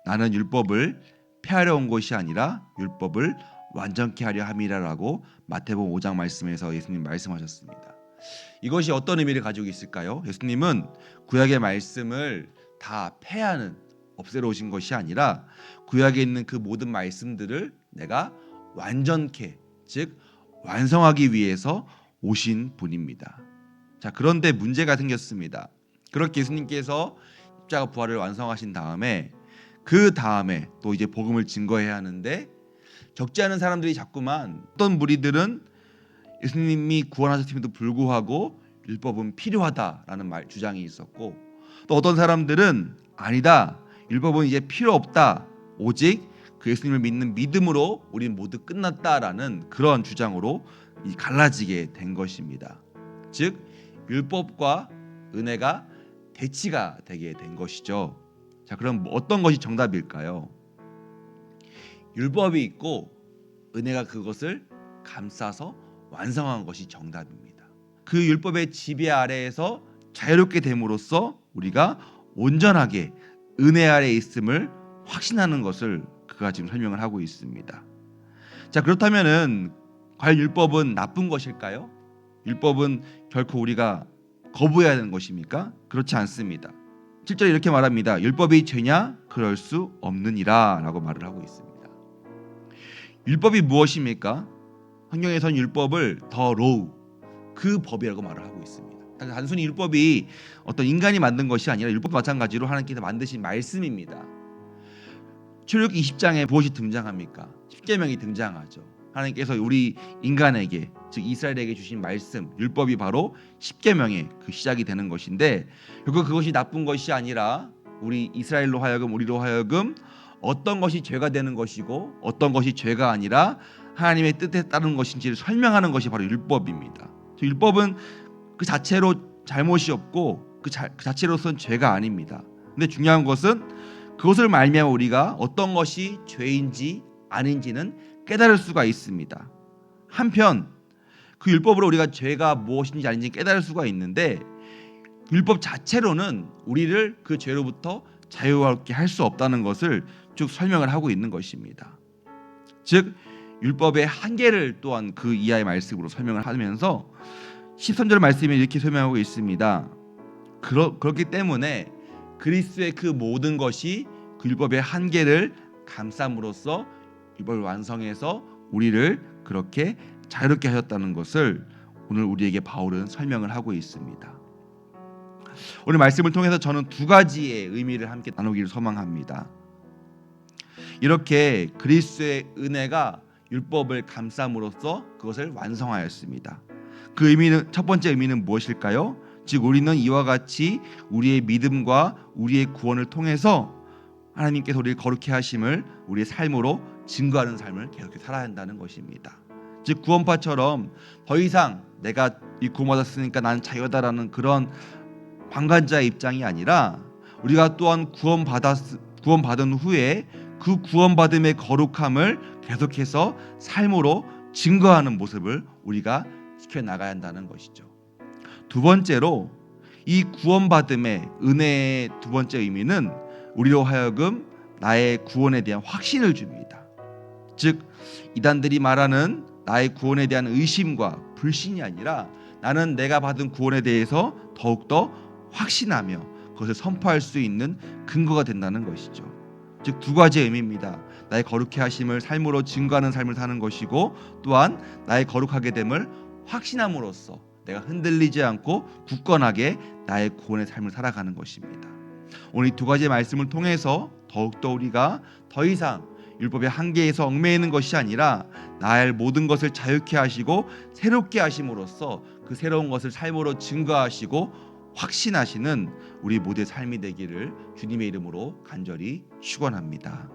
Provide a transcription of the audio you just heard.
나는 율법을 폐하려 온 것이 아니라 율법을 완전케 하려 함이라라고 마태복음 5장 말씀에서 예수님 말씀하셨습니다. 이것이 어떤 의미를 가지고 있을까요? 예수님은 구약의 말씀을 다 폐하는, 없애러 오신 것이 아니라 구약에 있는 그 모든 말씀들을 내가 완전케, 즉 완성하기 위해서 오신 분입니다. 자, 그런데 문제가 생겼습니다. 그렇게 예수님께서 십자가 부활을 완성하신 다음에 그 다음에 또 이제 복음을 증거해야 하는데 적지 않은 사람들이 자꾸만 어떤 무리들은 예수님이 구원하셨음에도 불구하고 율법은 필요하다라는 주장이 있었고, 또 어떤 사람들은 아니다, 율법은 이제 필요 없다, 오직 그 예수님을 믿는 믿음으로 우리는 모두 끝났다라는 그런 주장으로 갈라지게 된 것입니다. 즉 율법과 은혜가 대치가 되게 된 것이죠. 자, 그럼 어떤 것이 정답일까요? 율법이 있고 은혜가 그것을 감싸서 완성한 것이 정답입니다. 그 율법의 지배 아래에서 자유롭게 됨으로써 우리가 온전하게 은혜 아래에 있음을 확신하는 것을 그가 지금 설명을 하고 있습니다. 자, 그렇다면은 과연 율법은 나쁜 것일까요? 율법은 결코 우리가 거부해야 하는 것입니까? 그렇지 않습니다. 7절에 이렇게 말합니다. 율법이 죄냐? 그럴 수 없느니라 라고 말을 하고 있습니다. 율법이 무엇입니까? 성경에서는 율법을 더 로우, 그 법이라고 말을 하고 있습니다. 단순히 율법이 어떤 인간이 만든 것이 아니라 율법 마찬가지로 하나님께서 만드신 말씀입니다. 출애굽기 20장에 무엇이 등장합니까? 십계명이 등장하죠. 하나님께서 우리 인간에게, 즉 이스라엘에게 주신 말씀, 율법이 바로 십계명의 그 시작이 되는 것인데, 결국 그것이 나쁜 것이 아니라 우리 이스라엘로 하여금, 우리로 하여금 어떤 것이 죄가 되는 것이고 어떤 것이 죄가 아니라 하나님의 뜻에 따르는 것인지를 설명하는 것이 바로 율법입니다. 율법은 그 자체로 잘못이 없고 그 자체로서는 죄가 아닙니다. 근데 중요한 것은 그것을 말미암아 우리가 어떤 것이 죄인지 아닌지는 깨달을 수가 있습니다. 한편 그 율법으로 우리가 죄가 무엇인지 아닌지 깨달을 수가 있는데, 율법 자체로는 우리를 그 죄로부터 자유롭게 할 수 없다는 것을 쭉 설명을 하고 있는 것입니다. 즉 율법의 한계를 또한 그 이하의 말씀으로 설명을 하면서 13절 말씀에 이렇게 설명하고 있습니다. 그렇기 때문에 그리스도의 그 모든 것이 그 율법의 한계를 감쌈으로써 율법을 완성해서 우리를 그렇게 자유롭게 하셨다는 것을 오늘 우리에게 바울은 설명을 하고 있습니다. 오늘 말씀을 통해서 저는 두 가지의 의미를 함께 나누기를 소망합니다. 이렇게 그리스도의 은혜가 율법을 감쌈으로써 그것을 완성하였습니다. 그 의미는, 첫 번째 의미는 무엇일까요? 즉 우리는 이와 같이 우리의 믿음과 우리의 구원을 통해서 하나님께서 우리를 거룩해 하심을 우리의 삶으로 증거하는 삶을 계속해 살아야 한다는 것입니다. 즉 구원파처럼 더 이상 내가 이 구원받았으니까 나는 자유다라는 그런 방관자의 입장이 아니라, 우리가 또한 구원받은 후에 그 구원받음의 거룩함을 계속해서 삶으로 증거하는 모습을 우리가 지켜나가야 한다는 것이죠. 두 번째로 이 구원받음의 은혜의 두 번째 의미는 우리로 하여금 나의 구원에 대한 확신을 줍니다. 즉 이단들이 말하는 나의 구원에 대한 의심과 불신이 아니라 나는 내가 받은 구원에 대해서 더욱더 확신하며 그것을 선포할 수 있는 근거가 된다는 것이죠. 즉 두 가지의 의미입니다. 나의 거룩해 하심을 삶으로 증거하는 삶을 사는 것이고, 또한 나의 거룩하게 됨을 확신함으로써 내가 흔들리지 않고 굳건하게 나의 구원의 삶을 살아가는 것입니다. 오늘 이 두 가지의 말씀을 통해서 더욱더 우리가 더 이상 율법의 한계에서 얽매이는 것이 아니라 나의 모든 것을 자유케 하시고 새롭게 하심으로써 그 새로운 것을 삶으로 증거하시고 확신하시는 우리 모두의 삶이 되기를 주님의 이름으로 간절히 축원합니다.